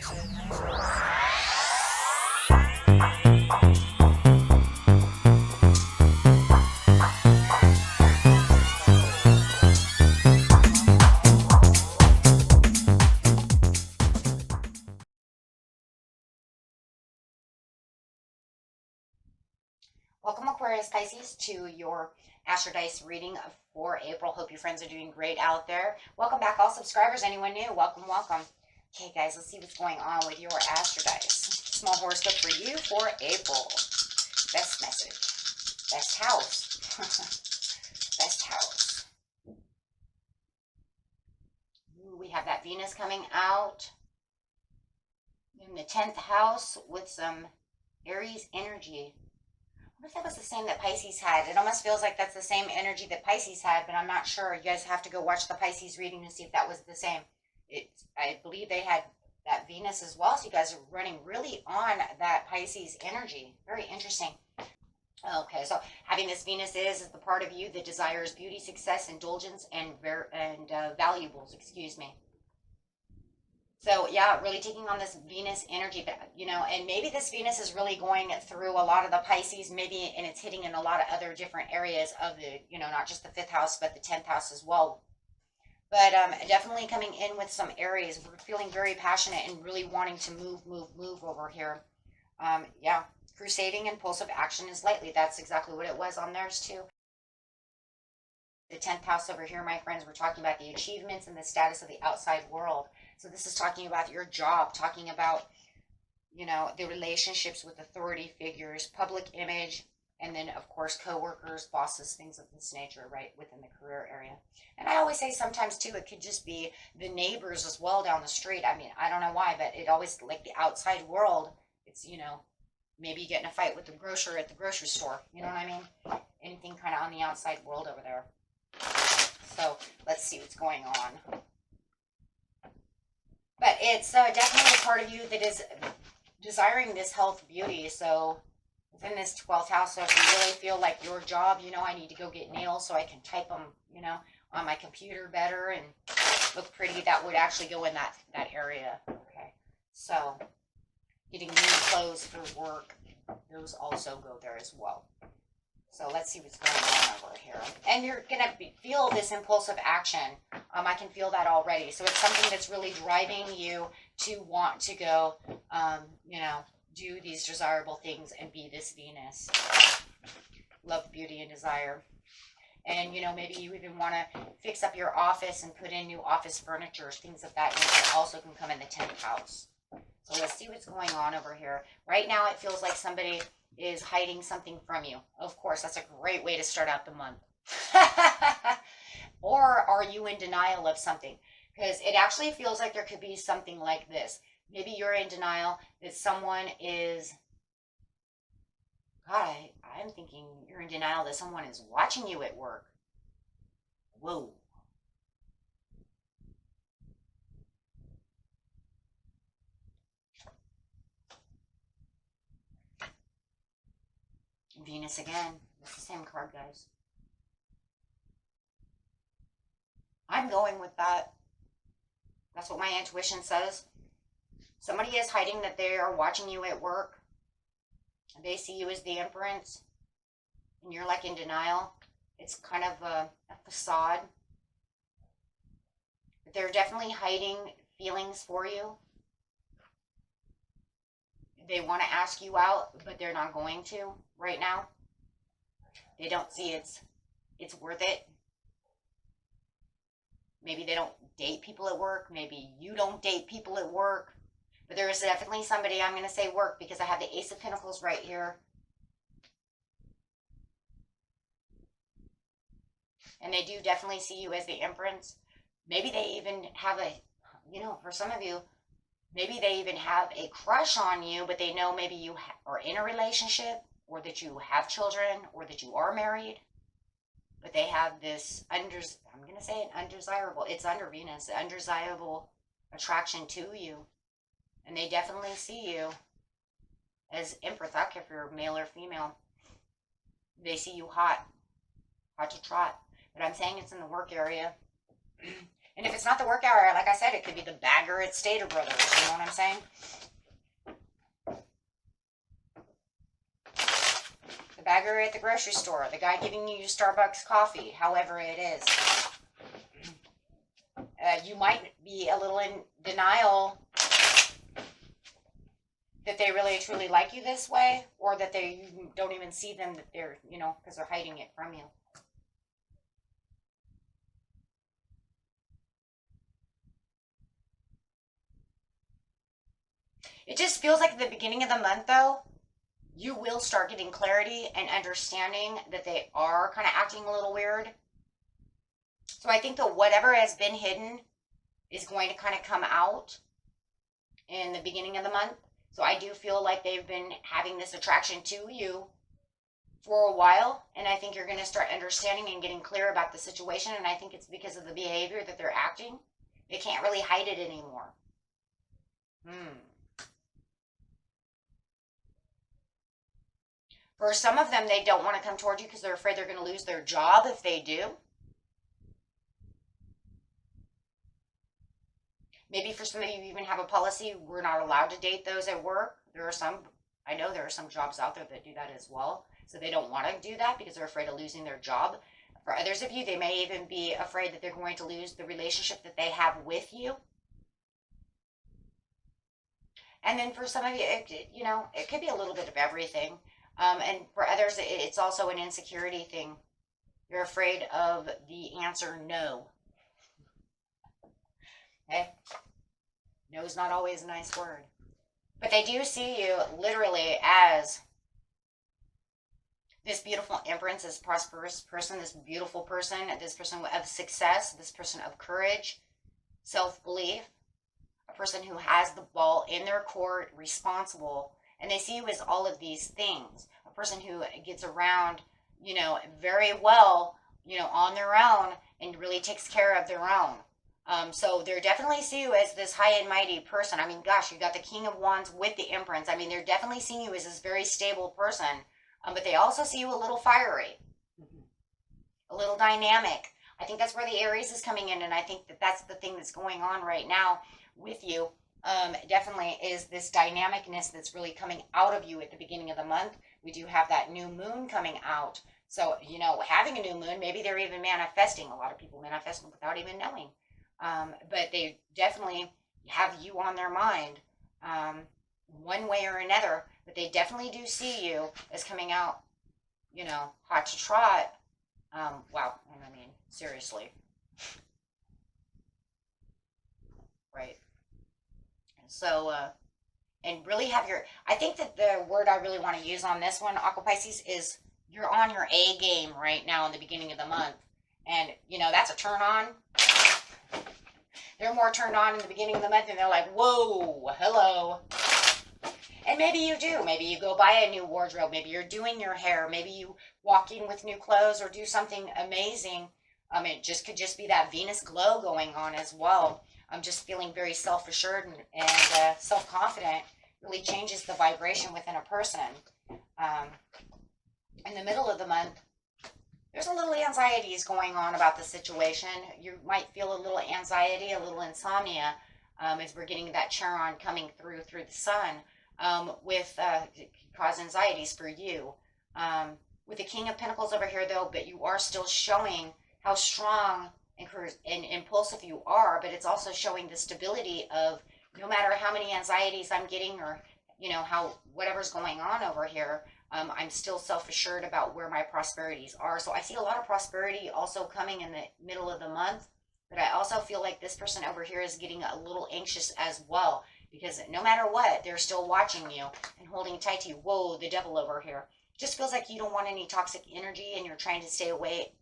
Welcome, Aquarius Pisces, to your Astrodice reading for April. Hope your friends are doing great out there. Welcome back, all subscribers. Anyone new, welcome, welcome. Okay, guys, let's see what's going on with your Astrodice. Small horoscope for you for April. Best message. Best house. Best house. Ooh, we have that Venus coming out in the 10th house with some Aries energy. I wonder if that was the same that Pisces had. It almost feels like that's the same energy that Pisces had, but I'm not sure. You guys have to go watch the Pisces reading to see if that was the same. I believe they had that Venus as well, so you guys are running really on that Pisces energy. Very interesting. Okay, so having this Venus is the part of you that desires beauty, success, indulgence, and valuables, excuse me. So yeah, really taking on this Venus energy, but and maybe this Venus is really going through a lot of the Pisces, maybe, and it's hitting in a lot of other different areas of the, not just the 5th house, but the 10th house as well. But definitely coming in with some Aries. We're feeling very passionate and really wanting to move over here. Yeah, crusading, impulsive action is lightly. That's exactly what it was on theirs too. The 10th house over here, my friends, we're talking about the achievements and the status of the outside world. So this is talking about your job, talking about, the relationships with authority figures, public image, and then, of course, coworkers, bosses, things of this nature, right, within the career area. And I always say sometimes, too, it could just be the neighbors as well down the street. I mean, I don't know why, but it always, like the outside world, it's, maybe you get in a fight with the grocer at the grocery store. You know what I mean? Anything kind of on the outside world over there. So let's see what's going on. But it's definitely a part of you that is desiring this health, beauty. So within this 12th house, so if you really feel like your job, I need to go get nails so I can type them, on my computer better and look pretty, that would actually go in that area. Okay. So getting new clothes for work, those also go there as well. So let's see what's going on over here. And you're going to feel this impulsive action. I can feel that already. So it's something that's really driving you to want to go, do these desirable things and be this Venus. Love, beauty, and desire. And, maybe you even want to fix up your office and put in new office furniture. Things of that nature also can come in the 10th house. So let's see what's going on over here. Right now it feels like somebody is hiding something from you. Of course, that's a great way to start out the month. Or are you in denial of something? Because it actually feels like there could be something like this. Maybe you're in denial that someone is, God, I'm thinking you're in denial that someone is watching you at work. Whoa. Venus again. It's the same card, guys. I'm going with that. That's what my intuition says. Somebody is hiding that they are watching you at work. They see you as the Empress. And you're like in denial. It's kind of a facade. But they're definitely hiding feelings for you. They want to ask you out, but they're not going to right now. They don't see it's worth it. Maybe they don't date people at work. Maybe you don't date people at work. But there is definitely somebody, I'm going to say work, because I have the Ace of Pentacles right here. And they do definitely see you as the Empress. Maybe they even have for some of you, maybe they even have a crush on you, but they know maybe you are in a relationship, or that you have children, or that you are married. But they have this, I'm going to say it, undesirable, it's under Venus, undesirable attraction to you. And they definitely see you as Empress, if you're male or female. They see you hot to trot. But I'm saying it's in the work area. And if it's not the work hour, like I said, it could be the bagger at Stater Brothers. You know what I'm saying? The bagger at the grocery store. The guy giving you Starbucks coffee. However it is. You might be a little in denial that they really truly like you this way, or that you don't even see them, that they're, you know, because they're hiding it from you. It just feels like at the beginning of the month, though, you will start getting clarity and understanding that they are kind of acting a little weird. So I think that whatever has been hidden is going to kind of come out in the beginning of the month. So I do feel like they've been having this attraction to you for a while. And I think you're going to start understanding and getting clear about the situation. And I think it's because of the behavior that they're acting. They can't really hide it anymore. For some of them, they don't want to come toward you because they're afraid they're going to lose their job if they do. Maybe for some of you even have a policy, we're not allowed to date those at work. There are some, I know there are some jobs out there that do that as well. So they don't want to do that because they're afraid of losing their job. For others of you, they may even be afraid that they're going to lose the relationship that they have with you. And then for some of you, it could be a little bit of everything. And for others, it's also an insecurity thing. You're afraid of the answer no. Okay? No is not always a nice word. But they do see you literally as this beautiful Empress, this prosperous person, this beautiful person, this person of success, this person of courage, self-belief, a person who has the ball in their court, responsible, and they see you as all of these things. A person who gets around, very well, on their own and really takes care of their own. So they definitely see you as this high and mighty person. I mean, gosh, you got the King of Wands with the Empress. I mean, they're definitely seeing you as this very stable person. But they also see you a little fiery, a little dynamic. I think that's where the Aries is coming in, and I think that that's the thing that's going on right now with you. Definitely is this dynamicness that's really coming out of you at the beginning of the month. We do have that new moon coming out. So, having a new moon, maybe they're even manifesting. A lot of people manifesting without even knowing. But they definitely have you on their mind one way or another. But they definitely do see you as coming out, hot to trot. Wow. I mean, seriously. Right. So, and really have I think that the word I really want to use on this one, Aqua Pisces, is you're on your A game right now in the beginning of the month. And, that's a turn on. They're more turned on in the beginning of the month and they're like, whoa, hello. And maybe you do. Maybe you go buy a new wardrobe. Maybe you're doing your hair. Maybe you walk in with new clothes or do something amazing. It could just be that Venus glow going on as well. I'm just feeling very self-assured and self-confident. Really changes the vibration within a person. In the middle of the month, there's a little anxieties going on about the situation. You might feel a little anxiety, a little insomnia, as we're getting that Chiron coming through the sun, with cause anxieties for you. With the King of Pentacles over here, though, but you are still showing how strong and impulsive you are, but it's also showing the stability of no matter how many anxieties I'm getting or, how whatever's going on over here, I'm still self-assured about where my prosperities are. So I see a lot of prosperity also coming in the middle of the month, but I also feel like this person over here is getting a little anxious as well, because no matter what, they're still watching you and holding tight to you. Whoa, the devil over here. Just feels like you don't want any toxic energy and you're trying to stay away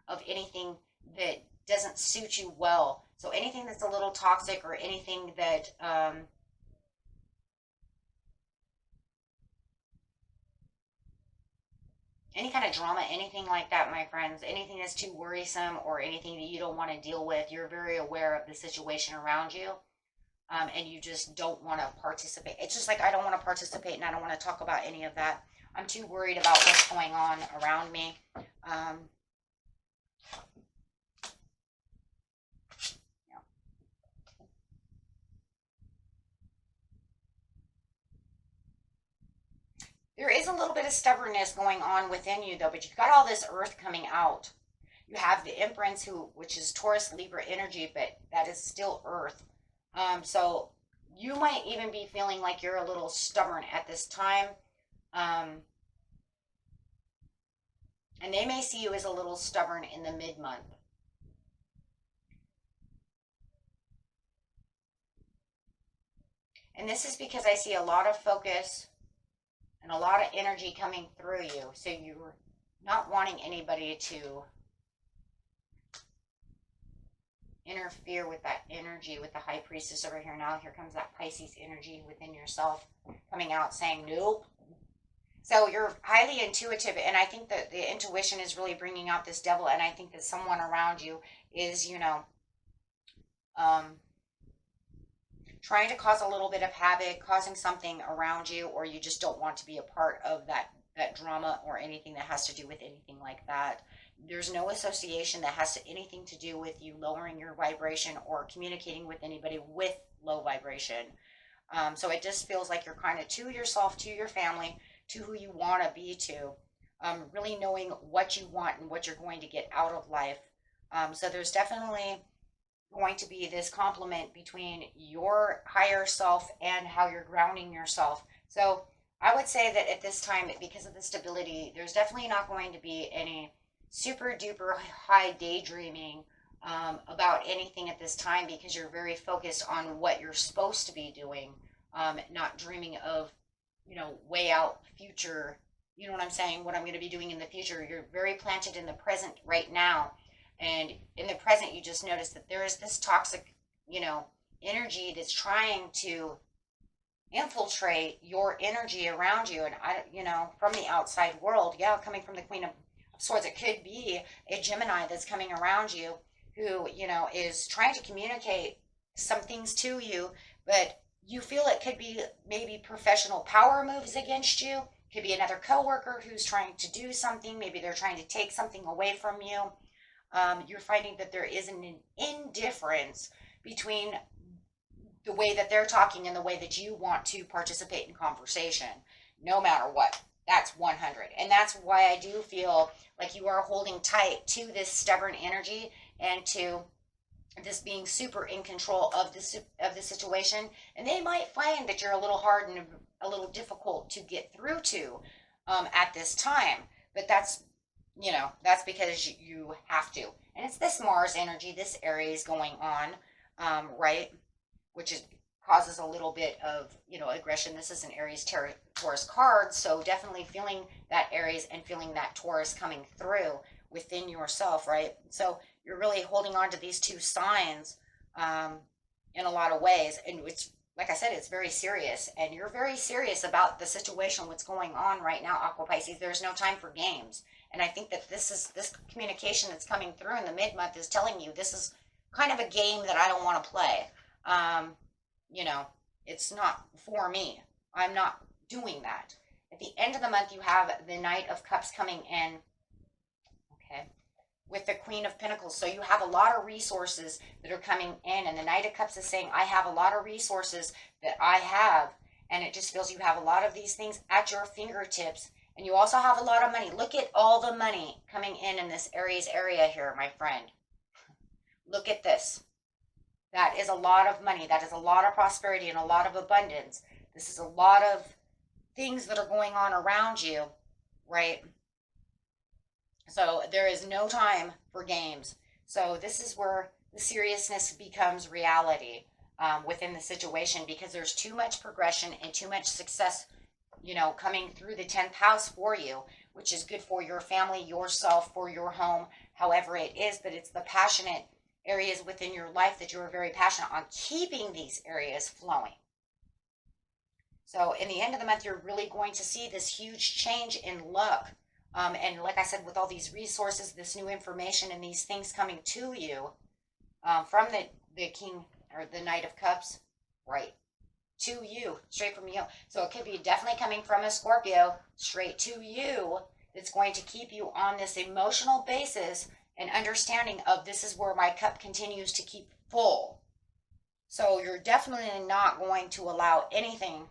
of anything that doesn't suit you well. So anything that's a little toxic or anything that any kind of drama, anything like that, my friends, anything that's too worrisome or anything that you don't want to deal with, you're very aware of the situation around you, and you just don't want to participate. It's just like, I don't want to participate and I don't want to talk about any of that. I'm too worried about what's going on around me. a little bit of stubbornness going on within you, though, but you've got all this earth coming out. You have the Empress, which is Taurus Libra energy, but that is still earth. So you might even be feeling like you're a little stubborn at this time. And they may see you as a little stubborn in the mid-month. And this is because I see a lot of focus and a lot of energy coming through you. So you're not wanting anybody to interfere with that energy with the High Priestess over here. Now here comes that Pisces energy within yourself coming out saying nope. So you're highly intuitive, and I think that the intuition is really bringing out this devil, and I think that someone around you is, you know, trying to cause a little bit of havoc, causing something around you, or you just don't want to be a part of that drama or anything that has to do with anything like that. There's no association that has anything to do with you lowering your vibration or communicating with anybody with low vibration. So it just feels like you're kind of to yourself, to your family, to who you want to be to, really knowing what you want and what you're going to get out of life. So there's definitely going to be this complement between your higher self and how you're grounding yourself. So I would say that at this time, because of the stability, there's definitely not going to be any super duper high daydreaming about anything at this time, because you're very focused on what you're supposed to be doing, not dreaming of, you know, way out future, you know what I'm saying, what I'm going to be doing in the future. You're very planted in the present right now. And in the present, you just notice that there is this toxic, you know, energy that's trying to infiltrate your energy around you. And you know, from the outside world, yeah, coming from the Queen of Swords, it could be a Gemini that's coming around you who, you know, is trying to communicate some things to you, but you feel it could be maybe professional power moves against you. Could be another coworker who's trying to do something. Maybe they're trying to take something away from you. You're finding that there is an indifference between the way that they're talking and the way that you want to participate in conversation, no matter what. That's 100. And that's why I do feel like you are holding tight to this stubborn energy and to this being super in control of the situation. And they might find that you're a little hard and a little difficult to get through to at this time. But that's, you know, that's because you have to. And it's this Mars energy, this Aries going on, right? Which causes a little bit of, you know, aggression. This is an Aries Taurus card. So definitely feeling that Aries and feeling that Taurus coming through within yourself, right? So you're really holding on to these two signs in a lot of ways. And it's, like I said, it's very serious. And you're very serious about the situation, what's going on right now, Aqua Pisces. There's no time for games. And I think that this communication that's coming through in the mid-month is telling you this is kind of a game that I don't want to play. You know, it's not for me. I'm not doing that. At the end of the month, you have the Knight of Cups coming in, okay, with the Queen of Pentacles. So you have a lot of resources that are coming in. And the Knight of Cups is saying, I have a lot of resources that I have. And it just feels you have a lot of these things at your fingertips. And you also have a lot of money. Look at all the money coming in this Aries area here, my friend. Look at this. That is a lot of money. That is a lot of prosperity and a lot of abundance. This is a lot of things that are going on around you, right? So there is no time for games. So this is where the seriousness becomes reality within the situation, because there's too much progression and too much success, you know, coming through the 10th house for you, which is good for your family, yourself, for your home, however it is. But it's the passionate areas within your life that you're very passionate on keeping these areas flowing. So in the end of the month, you're really going to see this huge change in luck. And like I said, with all these resources, this new information and these things coming to you from the King or the Knight of Cups, right, to you, straight from you. So it could be definitely coming from a Scorpio straight to you. That's going to keep you on this emotional basis and understanding of this is where my cup continues to keep full. So you're definitely not going to allow anything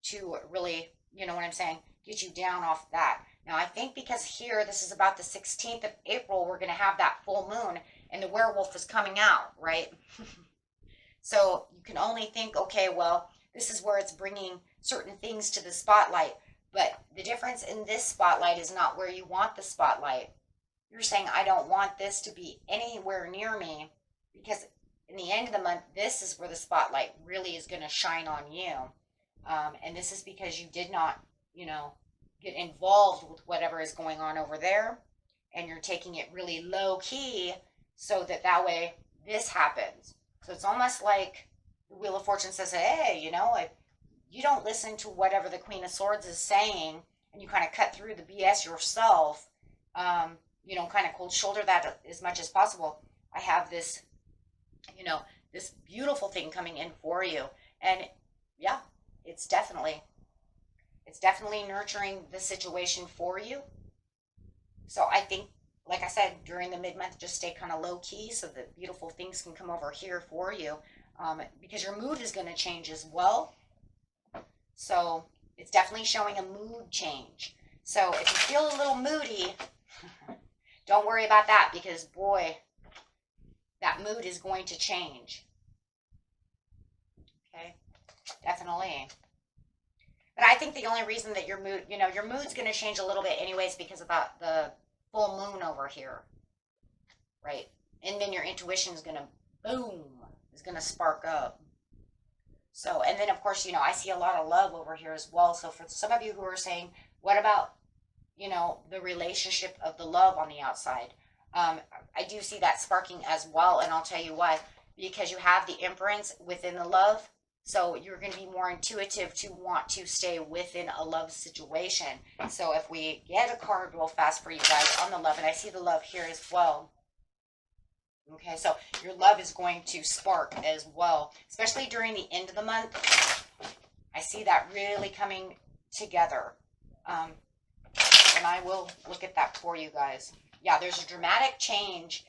to really, you know what I'm saying, get you down off that. Now, I think because here, this is about the 16th of April, we're going to have that full moon, and the werewolf is coming out, right? So you can only think, okay, well, this is where it's bringing certain things to the spotlight. But the difference in this spotlight is not where you want the spotlight. You're saying, I don't want this to be anywhere near me, because in the end of the month, this is where the spotlight really is going to shine on you. And this is because you did not, you know, get involved with whatever is going on over there. And you're taking it really low key so that way this happens. So it's almost like the Wheel of Fortune says, hey, you know, if you don't listen to whatever the Queen of Swords is saying, and you kind of cut through the BS yourself, you know, kind of cold shoulder that as much as possible. I have this, you know, this beautiful thing coming in for you. And yeah, it's definitely nurturing the situation for you. So I think, like I said, during the mid-month, just stay kind of low-key so that beautiful things can come over here for you, because your mood is going to change as well. So it's definitely showing a mood change. So if you feel a little moody, don't worry about that, because, boy, that mood is going to change. Okay, definitely. But I think the only reason that your mood, you know, your mood's going to change a little bit anyways because of the full moon over here, right? And then your intuition is going to, boom, is going to spark up. So, and then, of course, you know, I see a lot of love over here as well. So for some of you who are saying, what about, you know, the relationship of the love on the outside? I do see that sparking as well. And I'll tell you why. Because you have the Empress within the love. So you're going to be more intuitive to want to stay within a love situation. So if we get a card real fast for you guys on the love, and I see the love here as well. Okay, so your love is going to spark as well, especially during the end of the month. I see that really coming together. And I will look at that for you guys. Yeah, there's a dramatic change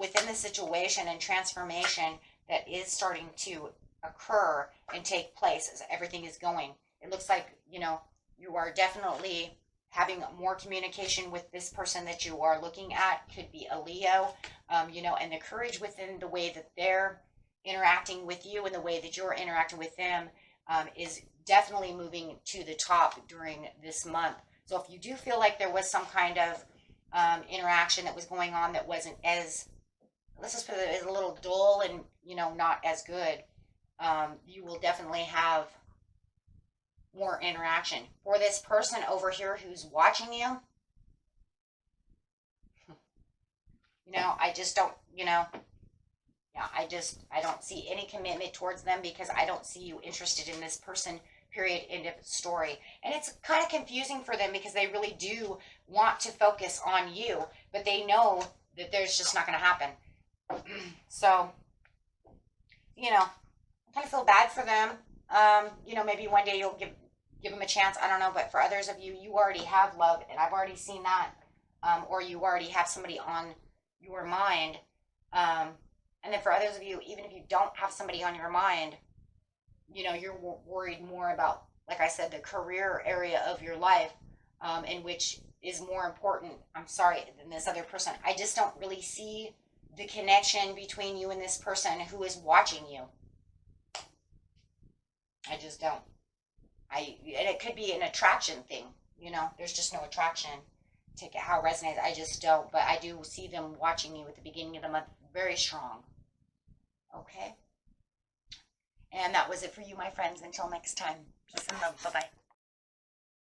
within the situation and transformation that is starting to occur and take place as everything is going. It looks like, you know, you are definitely having more communication with this person that you are looking at. Could be a Leo, you know, and the courage within the way that they're interacting with you and the way that you're interacting with them is definitely moving to the top during this month. So if you do feel like there was some kind of interaction that was going on that wasn't as, let's just put it as a little dull and, you know, not as good, you will definitely have more interaction. For this person over here who's watching you, you know, I just don't, you know, yeah, I don't see any commitment towards them because I don't see you interested in this person, period, end of story. And it's kind of confusing for them because they really do want to focus on you, but they know that there's just not going to happen. So, you know, I kind of feel bad for them. You know, maybe one day you'll give them a chance. I don't know. But for others of you, you already have love, and I've already seen that. Or you already have somebody on your mind. And then for others of you, even if you don't have somebody on your mind, you know, you're worried more about, like I said, the career area of your life, in which is more important, I'm sorry, than this other person. I just don't really see the connection between you and this person who is watching you. I just don't. And it could be an attraction thing, you know, there's just no attraction. Take it how it resonates. I just don't, but I do see them watching you at the beginning of the month very strong. Okay. And that was it for you, my friends. Until next time, peace and love. Bye-bye.